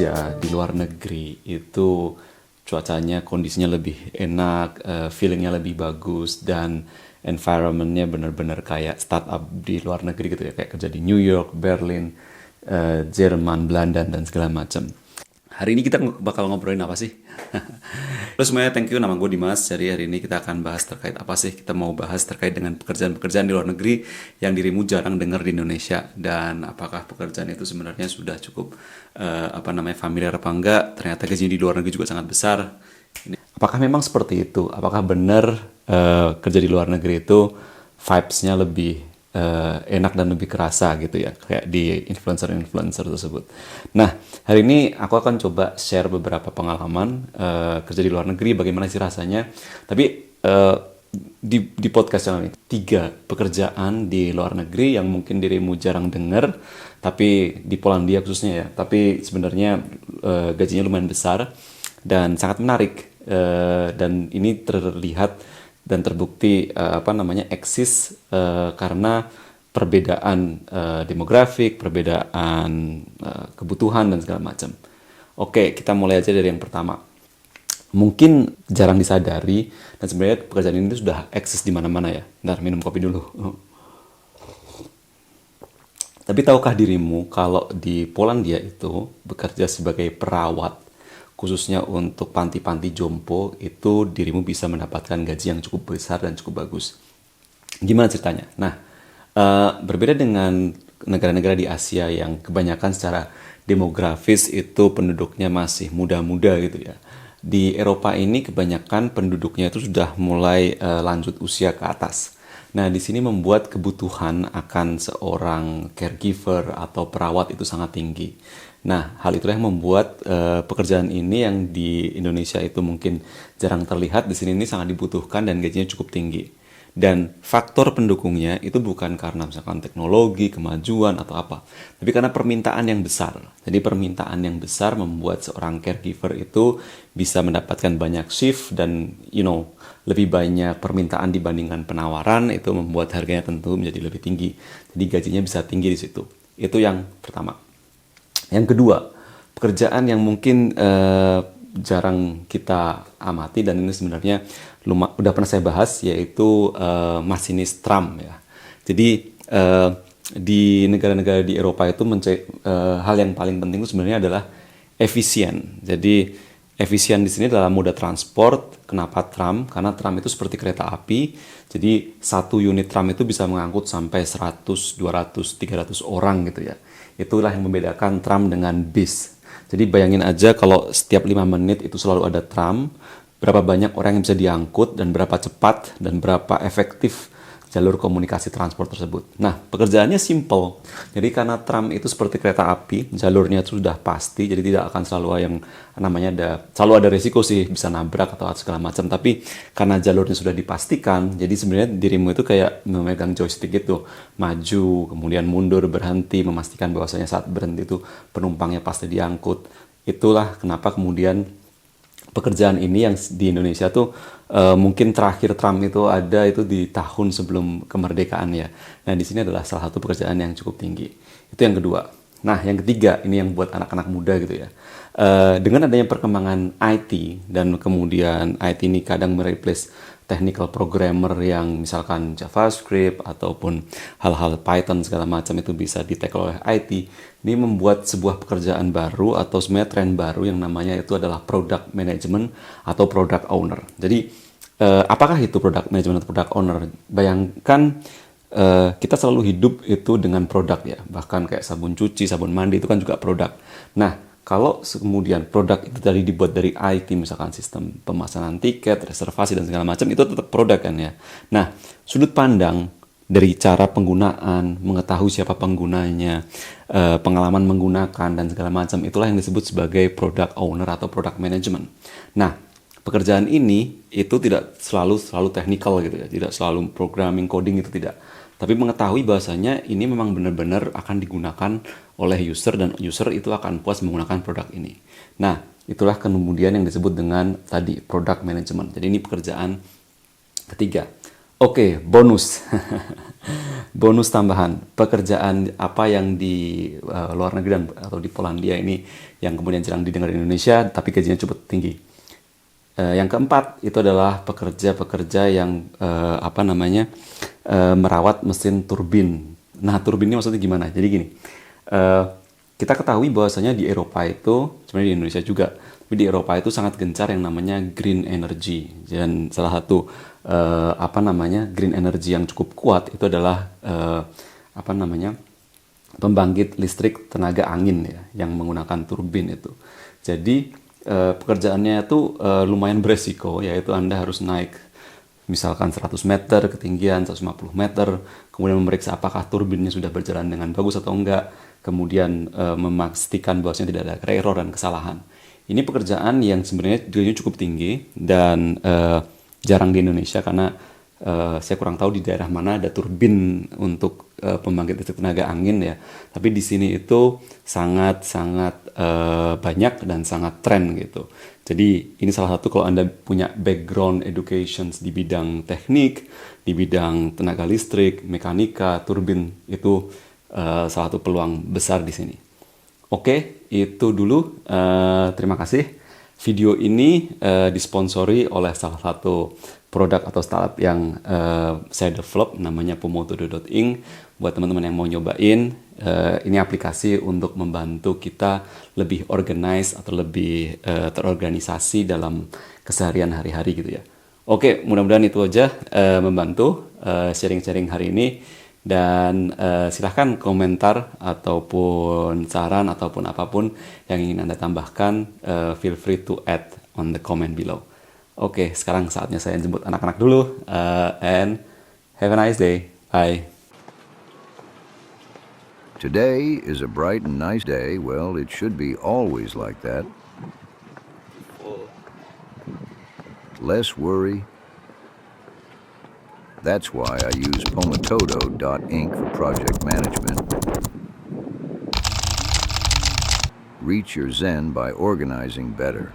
bekerja di luar negeri itu cuacanya, kondisinya lebih enak, feelingnya lebih bagus, dan environmentnya benar-benar kayak startup di luar negeri gitu ya, kayak kerja di New York, Berlin, Jerman, Belanda, dan segala macam. Hari ini kita bakal ngobrolin apa sih? Terus semuanya, thank you, nama gue Dimas. Jadi hari ini kita akan bahas terkait apa sih? Kita mau bahas terkait dengan pekerjaan-pekerjaan di luar negeri yang dirimu jarang dengar di Indonesia. Dan apakah pekerjaan itu sebenarnya sudah cukup familiar apa enggak? Ternyata gajinya di luar negeri juga sangat besar. Apakah memang seperti itu? Apakah benar kerja di luar negeri itu vibes-nya lebih enak dan lebih kerasa gitu ya, kayak di influencer-influencer tersebut. Nah, hari ini aku akan coba share beberapa pengalaman kerja di luar negeri, bagaimana sih rasanya. Tapi di podcast channel ini 3 pekerjaan di luar negeri yang mungkin dirimu jarang dengar, tapi di Polandia khususnya ya, tapi sebenarnya gajinya lumayan besar dan sangat menarik, dan ini terlihat dan terbukti eksis karena perbedaan demografik, perbedaan kebutuhan dan segala macam. Oke, kita mulai aja dari yang pertama. Mungkin jarang disadari dan sebenarnya pekerjaan ini sudah eksis di mana-mana ya. Bentar, minum kopi dulu. Tapi tahukah dirimu kalau di Polandia itu bekerja sebagai perawat, khususnya untuk panti-panti jompo, itu dirimu bisa mendapatkan gaji yang cukup besar dan cukup bagus. Gimana ceritanya? Nah, berbeda dengan negara-negara di Asia yang kebanyakan secara demografis itu penduduknya masih muda-muda gitu ya. Di Eropa ini kebanyakan penduduknya itu sudah mulai lanjut usia ke atas. Nah, di sini membuat kebutuhan akan seorang caregiver atau perawat itu sangat tinggi. Nah, hal itulah yang membuat pekerjaan ini yang di Indonesia itu mungkin jarang terlihat, di sini ini sangat dibutuhkan dan gajinya cukup tinggi. Dan faktor pendukungnya itu bukan karena misalkan teknologi, kemajuan atau apa, tapi karena permintaan yang besar. Jadi permintaan yang besar membuat seorang caregiver itu bisa mendapatkan banyak shift dan lebih banyak permintaan dibandingkan penawaran, itu membuat harganya tentu menjadi lebih tinggi. Jadi gajinya bisa tinggi di situ. Itu yang pertama. Yang kedua, pekerjaan yang mungkin jarang kita amati dan ini sebenarnya udah pernah saya bahas, yaitu masinis tram ya. Jadi di negara-negara di Eropa itu hal yang paling penting itu sebenarnya adalah efisien. Jadi efisien di sini adalah moda transport. Kenapa tram? Karena tram itu seperti kereta api. Jadi satu unit tram itu bisa mengangkut sampai 100, 200, 300 orang gitu ya. Itulah yang membedakan tram dengan bis. Jadi bayangin aja kalau setiap 5 menit itu selalu ada tram, berapa banyak orang yang bisa diangkut dan berapa cepat dan berapa efektif jalur komunikasi transport tersebut. Nah, pekerjaannya simple. Jadi karena tram itu seperti kereta api, jalurnya itu sudah pasti, jadi tidak akan selalu ada risiko sih bisa nabrak atau segala macam. Tapi karena jalurnya sudah dipastikan, jadi sebenarnya dirimu itu kayak memegang joystick gitu, maju, kemudian mundur, berhenti, memastikan bahwasanya saat berhenti itu penumpangnya pasti diangkut. Itulah kenapa kemudian pekerjaan ini yang di Indonesia tuh mungkin terakhir tram itu ada itu di tahun sebelum kemerdekaan ya. Nah, di sini adalah salah satu pekerjaan yang cukup tinggi. Itu yang kedua. Nah, yang ketiga ini yang buat anak-anak muda gitu ya. Dengan adanya perkembangan IT dan kemudian IT ini kadang mereplace technical programmer yang misalkan JavaScript ataupun hal-hal Python segala macam itu bisa di-tackle oleh IT. Ini membuat sebuah pekerjaan baru atau sebenarnya tren baru yang namanya itu adalah product management atau product owner. Jadi apakah itu product management atau product owner? Bayangkan kita selalu hidup itu dengan produk ya. Bahkan kayak sabun cuci, sabun mandi itu kan juga produk. Nah, kalau kemudian produk itu tadi dibuat dari IT, misalkan sistem pemesanan tiket, reservasi, dan segala macam, itu tetap produk kan ya. Nah, sudut pandang dari cara penggunaan, mengetahui siapa penggunanya, pengalaman menggunakan, dan segala macam, itulah yang disebut sebagai product owner atau product management. Nah, pekerjaan ini itu tidak selalu technical gitu ya, tidak selalu programming, coding itu tidak. Tapi mengetahui bahwasanya ini memang benar-benar akan digunakan oleh user dan user itu akan puas menggunakan produk ini. Nah, itulah kemudian yang disebut dengan tadi product management. Jadi ini pekerjaan ketiga. Oke, bonus. Bonus tambahan. Pekerjaan apa yang di luar negeri atau di Polandia ini yang kemudian jarang didengar di Indonesia, tapi gajinya cukup tinggi. Yang keempat itu adalah pekerja-pekerja yang merawat mesin turbin. Nah, turbin ini maksudnya gimana? Jadi gini, kita ketahui bahwasanya di Eropa itu, sebenarnya di Indonesia juga, tapi di Eropa itu sangat gencar yang namanya green energy. Dan salah satu green energy yang cukup kuat itu adalah pembangkit listrik tenaga angin ya, yang menggunakan turbin itu. Jadi pekerjaannya itu lumayan beresiko, yaitu Anda harus naik misalkan 100 meter ketinggian, 150 meter, kemudian memeriksa apakah turbinnya sudah berjalan dengan bagus atau enggak, kemudian memastikan bahwasanya tidak ada error dan kesalahan. Ini pekerjaan yang sebenarnya gajinya cukup tinggi dan jarang di Indonesia karena saya kurang tahu di daerah mana ada turbin untuk pembangkit listrik tenaga angin ya. Tapi di sini itu sangat banyak dan sangat tren gitu. Jadi ini salah satu kalau Anda punya background education di bidang teknik, di bidang tenaga listrik, mekanika, turbin, itu salah satu peluang besar di sini. Oke, itu dulu. Terima kasih. Video ini disponsori oleh salah satu produk atau startup yang saya develop, namanya Pomodo.ing. Buat teman-teman yang mau nyobain, ini aplikasi untuk membantu kita lebih organize atau lebih terorganisasi dalam keseharian hari-hari gitu ya. Oke, mudah-mudahan itu aja membantu sharing-sharing hari ini. Dan silahkan komentar ataupun saran ataupun apapun yang ingin Anda tambahkan, feel free to add on the comment below. Oke, sekarang saatnya saya jemput anak-anak dulu, and have a nice day. Bye. Today is a bright and nice day. Well, it should be always like that. Less worry. That's why I use Pomotodo.ink for project management. Reach your Zen by organizing better.